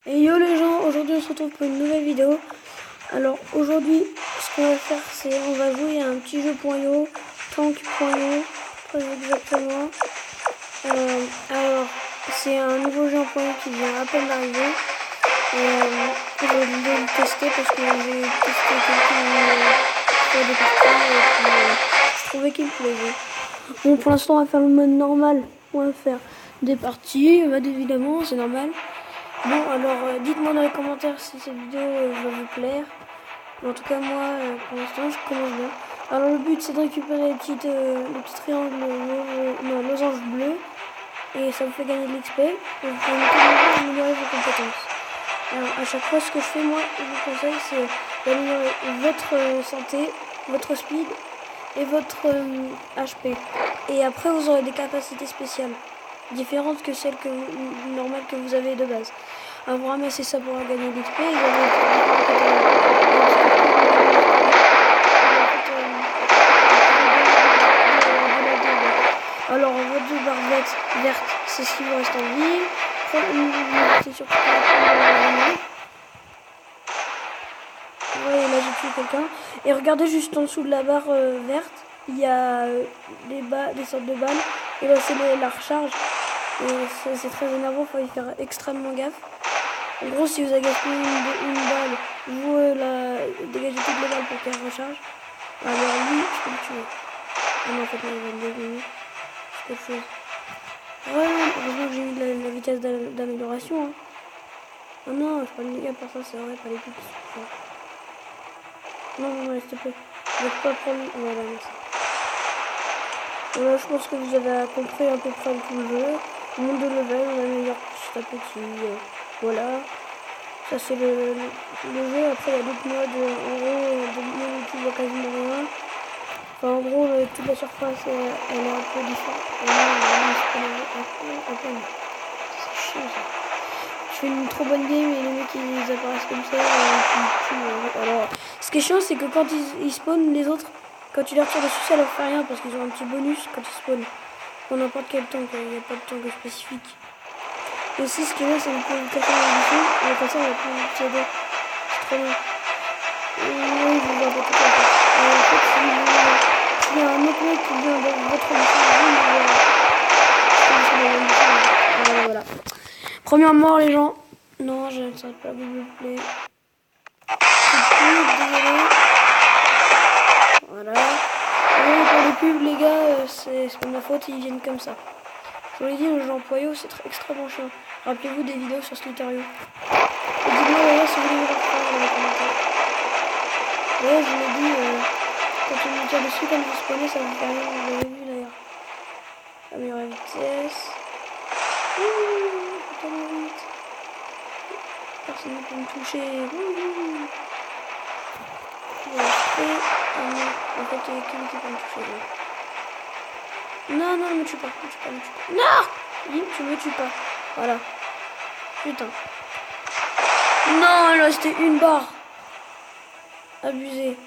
Et yo les gens, aujourd'hui on se retrouve pour une nouvelle vidéo. Alors aujourd'hui, ce qu'on va faire, c'est on va jouer à un petit jeu .io, tank.io, très exactement. Alors, c'est un nouveau jeu en .io qui vient à peine d'arriver. Je vais le tester parce que j'ai testé quelques des parties et puis je trouvais qu'il me plaisait. Bon, pour l'instant on va faire le mode normal, on va faire des parties, évidemment, c'est normal. Bon, alors dites-moi dans les commentaires si cette vidéo va vous plaire. En tout cas, moi, pour l'instant, je commence bien. Alors, le but, c'est de récupérer les petits triangles, losanges bleus. Et ça vous fait gagner de l'XP. Et vous pouvez améliorer vos compétences. Alors, à chaque fois, ce que je fais, moi, je vous conseille, c'est d'améliorer votre santé, votre speed et votre HP. Et après, vous aurez des capacités spéciales, différentes que celles normales que vous avez de base. Alors, vous ramassez ça pour gagner de l'XP. Alors, votre barre verte, c'est ce qui vous reste en vie. C'est surtout ouais, là j'ai tué quelqu'un. Et regardez juste en dessous de la barre verte, il y a des sortes de balles. Et là c'est la recharge. Et c'est très énervant, il faut y faire extrêmement gaffe. En gros, si vous avez gaspillé une balle, vous dégagez toutes les balles pour qu'elle recharge. Alors lui, je peux le tuer. Ah non, en fait, non, il va me dégainer. C'est quelque chose. Ouais, heureusement que j'ai mis la vitesse d'amélioration. Hein. Oh non, je prends les dégâts pour ça, c'est vrai, pas les coups. Non, s'il te plaît. Je vais pas prendre. Voilà, merci. Voilà, je pense que vous avez compris à peu près tout le jeu. Le monde de level, on améliore petit à petit. Voilà. Ça, c'est le jeu. Après, il y a d'autres modes. En gros, des modes où tu vois quasiment rien. Enfin, en gros, toute la surface, elle est un peu différente. C'est chiant, ça. Je fais une trop bonne game et les mecs ils apparaissent comme ça alors, ce qui est chiant c'est que quand ils spawnent les autres, quand tu leur tires dessus ça leur fait rien parce qu'ils ont un petit bonus quand ils spawnent pour n'importe quel tank, il n'y a pas de tank spécifique. Et aussi ce qui est bien c'est que vous pouvez vous cacher dans l'édition et comme ça on va pouvoir vous tirer. C'est trop bien. Oui, je vous vois pas tout à fait. En fait s'il y a un autre mec qui vient dans votre édition, voilà. Première mort les gens. Non, je ne sais pas, s'il vous plaît. Voilà. Et pour les pubs, les gars, c'est pas ma faute, ils viennent comme ça. Je vous l'ai dit, le jeu en .io, c'est extrêmement chiant. Rappelez-vous des vidéos sur Slither.io. Et dites-moi d'ailleurs si vous voulez voir ça dans les commentaires. D'ailleurs, je vous l'ai dit, quand on me tire dessus, comme vous spawnez, ça vous fait rien, vous l'avez vu d'ailleurs. Améliorer la vitesse. Tellement vite. Personne ne peut me toucher. En fait, il y a quelqu'un qui peut me toucher. Non, non, ne me tue pas. Non, tu me tues pas. Voilà. Putain. Non, là, c'était une barre. Abusé.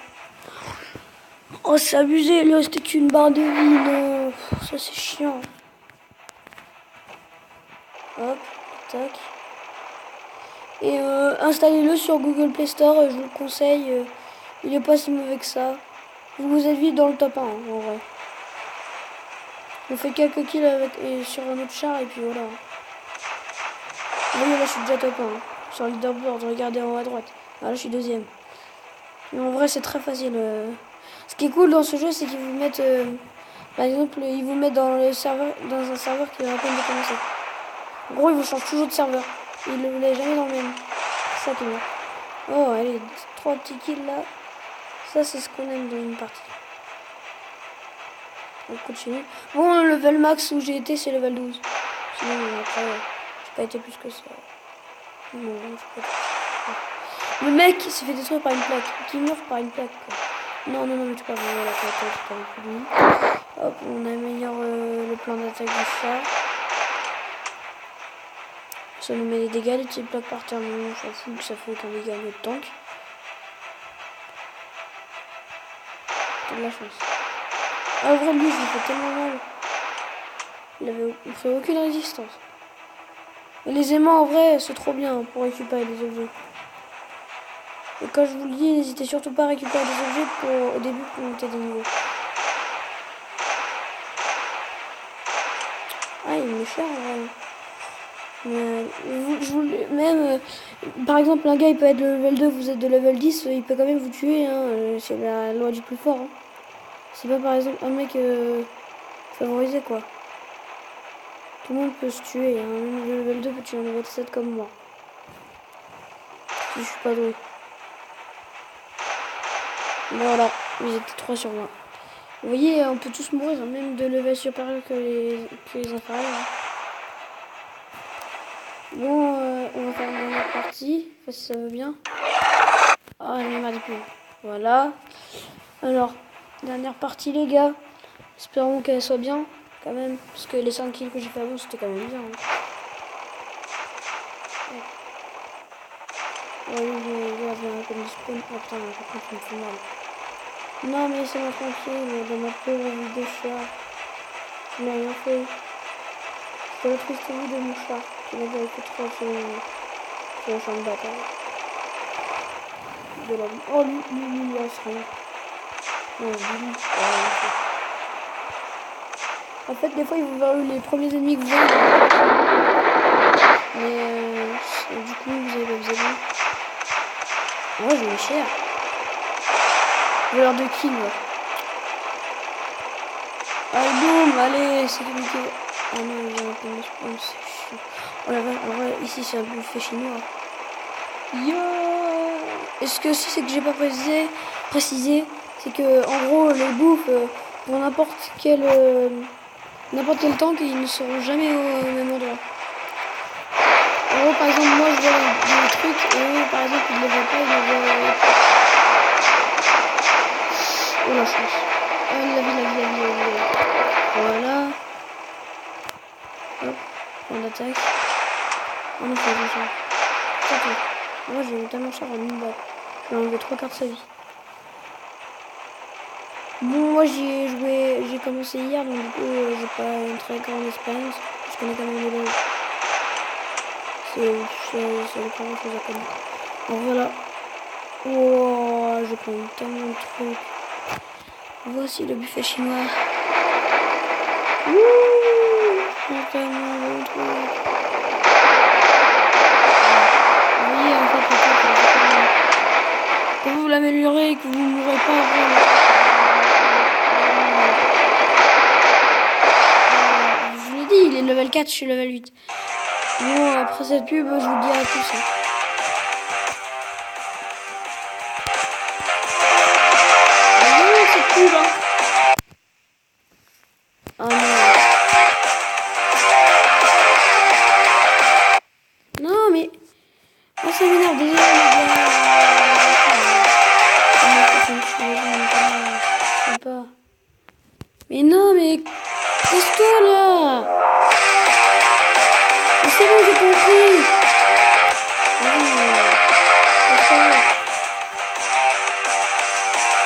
Oh, c'est abusé. Là, c'était qu'une barre de vie. Non, ça, c'est chiant. Hop, tac. Et installez-le sur Google Play Store, je vous le conseille. Il est pas si mauvais que ça. Vous êtes vite dans le top 1 en vrai. On fait quelques kills sur un autre char et puis voilà. Vous voyez là je suis déjà top 1 sur le leaderboard, regardez en haut à droite. Ah, là je suis deuxième. Mais en vrai c'est très facile. Ce qui est cool dans ce jeu c'est qu'ils vous mettent par exemple ils vous mettent dans un serveur qui est à peine de commencer. En gros ils vous changent toujours de serveur. Ils ne vous laissent jamais dans le même. C'est ça qui est bien. Oh allez, 3 petits kills là. Ça c'est ce qu'on aime dans une partie. On continue. Bon, le level max où j'ai été, c'est level 12. Sinon, après, j'ai pas été plus que ça. Non, je sais pas. Le mec s'est fait détruire par une plaque. Qui meurt par une plaque, quoi. Non, non, non, mais tu peux pas voir la plaque, c'est pas beaucoup de lui. Hop, on améliore le plan d'attaque du char. Ça nous met des dégâts, les petites plaques par terre, mais on s'en fout que ça fait aucun dégât à notre tank. T'as de la chance. Ah, vrai, lui, je lui fais tellement mal. Il fait aucune résistance. Et les aimants en vrai c'est trop bien pour récupérer des objets. Et quand je vous le dis, n'hésitez surtout pas à récupérer des objets au début pour monter des niveaux. Ah il me cher en vrai. Même par exemple un gars il peut être de level 2, vous êtes de level 10, il peut quand même vous tuer, hein, c'est la loi du plus fort. Hein. C'est pas par exemple un mec favorisé quoi. Tout le monde peut se tuer, hein. Même le level 2 peut tuer un level 7 comme moi. Si je suis pas doué. Voilà, ils étaient 3 sur moi. Vous voyez, on peut tous mourir, hein, même de level supérieur que les inférieurs. Hein. Bon, on va faire une dernière partie, enfin, si ça veut bien. Ah, elle m'a plus. Voilà. Alors, dernière partie, les gars. Espérons qu'elle soit bien, quand même. Parce que les 5 kills que j'ai fait avant, c'était quand même bien. Hein. Ouais, j'ai un peu de spawn. Oh putain, par contre, ça me fait mal. Non, mais c'est ma tranquille, dans ma pauvre vie de chat. Je n'ai rien fait. C'est la triste vie de mon chat. Qui n'a pas été trop sur le champ de bataille. De la vie. Oh, lui, il lance rien. Non, lui, en fait, des fois, ils vont vers les premiers ennemis que vous avez. Mais du coup, vous avez pas besoin. Oh, j'ai eu cher. Voleur de kill, ouais. Allez, boum, allez, c'est compliqué. Ah non, j'ai un peu de spawn, c'est chiant. Oh la vache, en vrai, ici, c'est un buffet chinois. Yo! Et ce que aussi, c'est que j'ai pas précisé, c'est que, en gros, les bouffes, pour n'importe quel tank, ils ne seront jamais au même endroit. En gros, par exemple, moi, je vois des trucs, et eux, par exemple, ils ne les voient pas, ils les voient... Oh la chance. La vie. Voilà. Hop, on attaque. Oh non, c'est cher. Attends. Moi, j'ai tellement cher en 1000 balles. Je vais enlever 3 quarts de sa vie. Bon, moi, j'ai commencé hier, donc du coup, j'ai pas une très grande expérience. Je connais quand même les lois. C'est pas grand chose à connaître. Alors voilà. Oh, je prends tellement de trucs. Voici le buffet chinois. Wouh, je prends tellement de trucs. Vous voyez, en fait, pour vous l'améliorer et que vous ne mourrez pas. Je vous l'ai dit, il est level 4, je suis level 8. Bon, après cette pub, je vous dis à tous. Hein. Cette pub, hein. Oh non. Non, mais... Oh, ça m'énerve déjà, les gars. Pas. Mais non, mais... Casse-toi, là. Mais c'est bon, j'ai compris.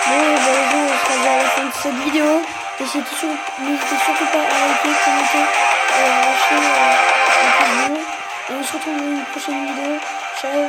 On sera déjà à la fin de cette vidéo. N'hésitez surtout pas à liker, commenter et à lâcher un pouce bleu. Et on se retrouve dans une prochaine vidéo. Ciao.